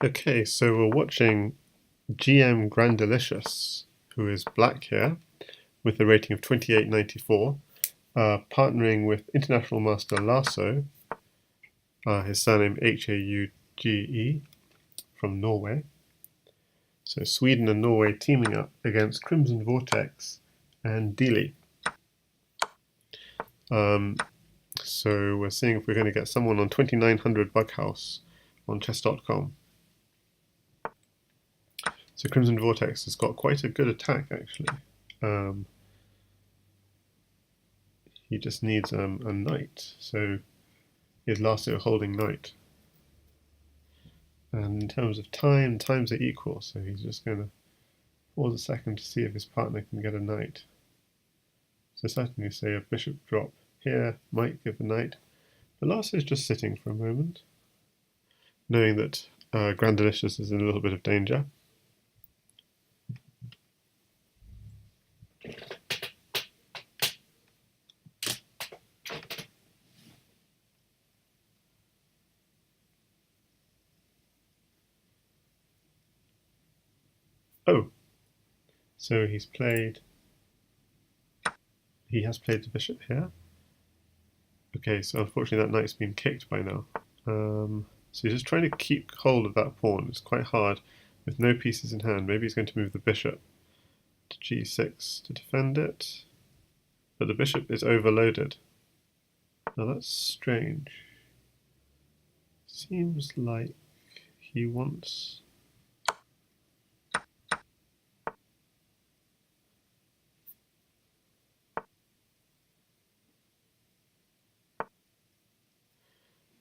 Okay, so we're watching GM Grandelius, who is black here, with a rating of 28.94, partnering with International Master Lasso, his surname Hauge, from Norway. So Sweden and Norway teaming up against Crimson Vortex and Dealey. So we're seeing if we're going to get someone on 2900 bughouse on chess.com. So Crimson Vortex has got quite a good attack actually. He just needs a knight, so he's Lasso holding knight. And in terms of time, times are equal, so he's just going to pause a second to see if his partner can get a knight. So certainly say a bishop drop here might give a knight, but Lasso is just sitting for a moment, knowing that Grandelius is in a little bit of danger. Oh, so he has played the bishop here. Okay, so unfortunately that knight's been kicked by now. So he's just trying to keep hold of that pawn. It's quite hard with no pieces in hand. Maybe he's going to move the bishop to g6 to defend it, but the bishop is overloaded. Now that's strange. Seems like he wants...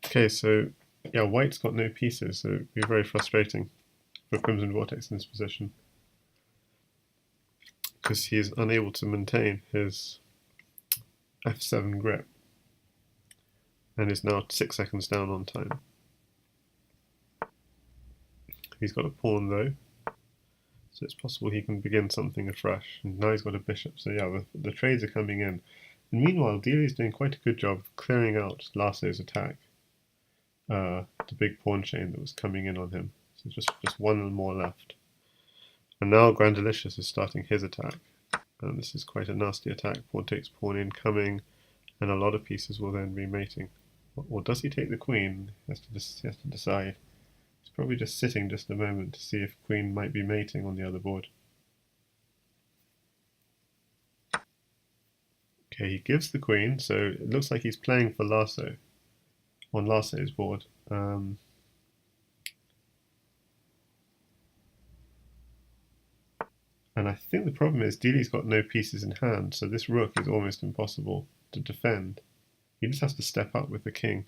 Okay, so yeah, white's got no pieces, so it'd be very frustrating for Crimson Vortex in this position, because he is unable to maintain his f7 grip and is now 6 seconds down on time. He's got a pawn though, so it's possible he can begin something afresh. And now he's got a bishop, so yeah, the trades are coming in. And meanwhile, Dealey's doing quite a good job of clearing out Lasso's attack, the big pawn chain that was coming in on him. So just one more left. And now Grandelius is starting his attack. And this is quite a nasty attack. Pawn takes pawn incoming, and a lot of pieces will then be mating. Or does he take the queen? He has to decide. He's probably just sitting just a moment to see if queen might be mating on the other board. Okay, he gives the queen, so it looks like he's playing for Lasso on Lasso's board. And I think the problem is Dealey's got no pieces in hand, so this rook is almost impossible to defend. He just has to step up with the king.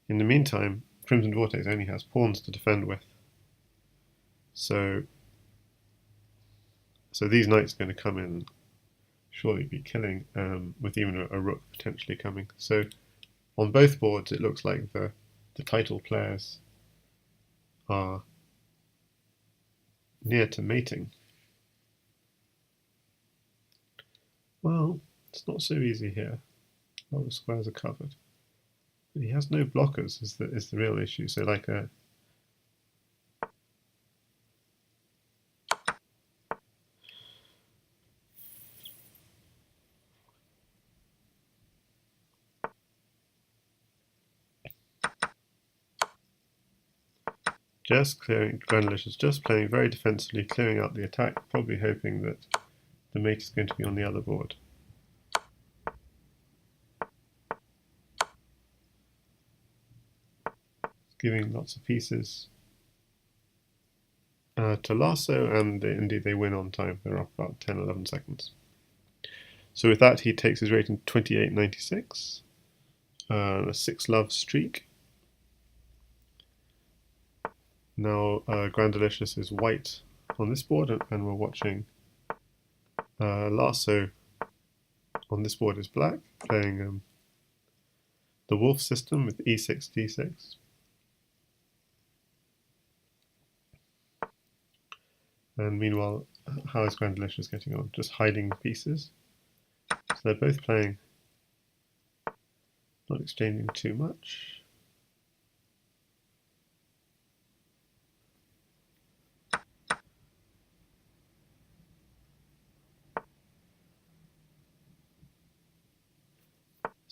In the meantime, Crimson Vortex only has pawns to defend with. So these knights are going to come in and surely be killing, with even a rook potentially coming. So on both boards it looks like the title players are near to mating. Well, it's not so easy here. All the squares are covered. But he has no blockers is the real issue. So like a just clearing, Grandelius is just playing very defensively, clearing out the attack, probably hoping that the mate is going to be on the other board. Giving lots of pieces to Lasso, and indeed they win on time. They're up about 10-11 seconds. So with that, he takes his rating 28.96, a 6-love streak. Now Grandelius is white on this board, and we're watching Lasso on this board is black, playing the wolf system with e6, d6. And meanwhile, how is Grandelius getting on? Just hiding pieces. So they're both playing, not exchanging too much.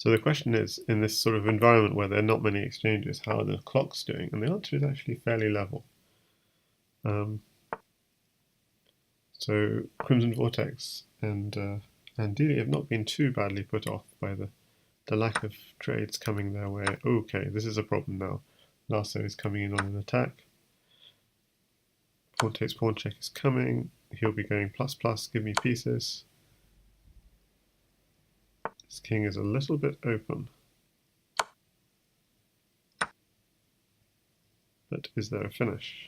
So the question is, in this sort of environment where there are not many exchanges, how are the clocks doing? And the answer is actually fairly level. So Crimson Vortex and Dealey have not been too badly put off by the lack of trades coming their way. Okay, this is a problem now. Lasso is coming in on an attack. Pawn takes pawn check is coming. He'll be going plus plus, give me pieces. This king is a little bit open. But is there a finish?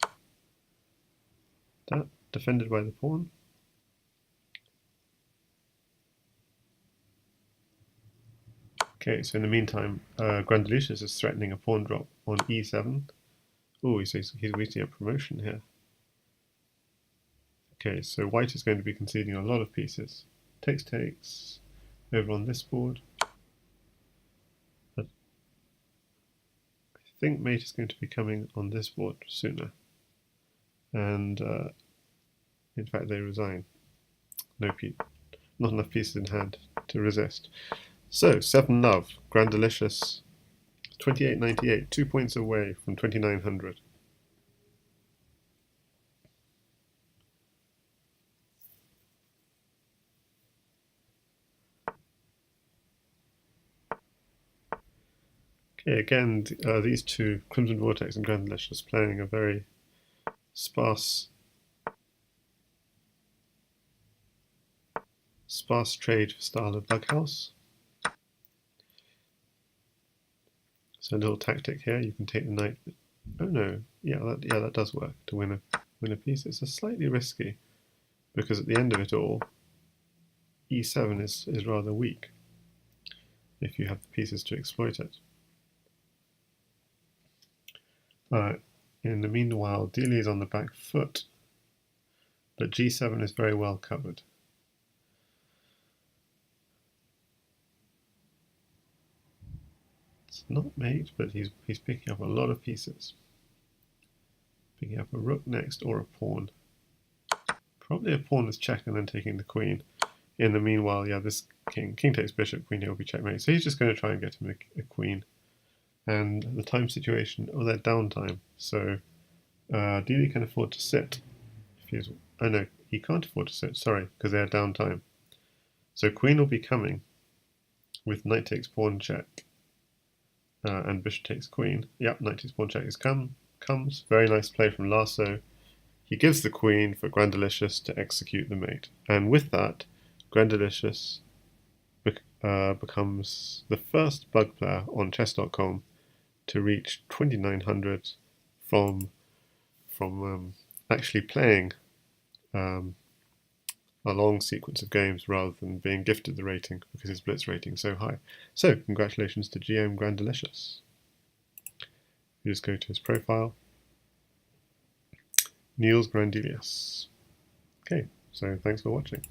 That defended by the pawn. Okay, so in the meantime, Grandelius is threatening a pawn drop on e7. Oh, he's waiting a promotion here. Okay, so white is going to be conceding a lot of pieces. Takes over on this board. But I think mate is going to be coming on this board sooner. And in fact, they resign. Not enough pieces in hand to resist. So 7 love, Grandelius, 28.98, 2 points away from 2900. Okay, again, these two, Crimson Vortex and Grandelius, playing a very sparse trade style of bughouse. So a little tactic here, you can take the knight. Oh no, yeah, that does work to win a piece. It's a slightly risky because at the end of it all, e7 is rather weak if you have the pieces to exploit it. In the meanwhile, Dealey is on the back foot, but g7 is very well covered. It's not mate, but he's picking up a lot of pieces. Picking up a rook next or a pawn. Probably a pawn is check and then taking the queen. In the meanwhile, yeah, this king takes bishop, queen here will be checkmate. So he's just going to try and get him a queen. And the time situation, oh, they're downtime. So Dealey can afford to sit. Oh no, he can't afford to sit, sorry, because they're downtime. So queen will be coming with knight takes pawn check and bishop takes queen. Yep, knight takes pawn check comes. Very nice play from Lasso. He gives the queen for Grandelius to execute the mate. And with that, Grandelius becomes the first bug player on chess.com to reach 2900 from actually playing a long sequence of games rather than being gifted the rating because his blitz rating is so high. So congratulations to GM Grandelius. You just go to his profile. Nils Grandelius. Okay, so thanks for watching.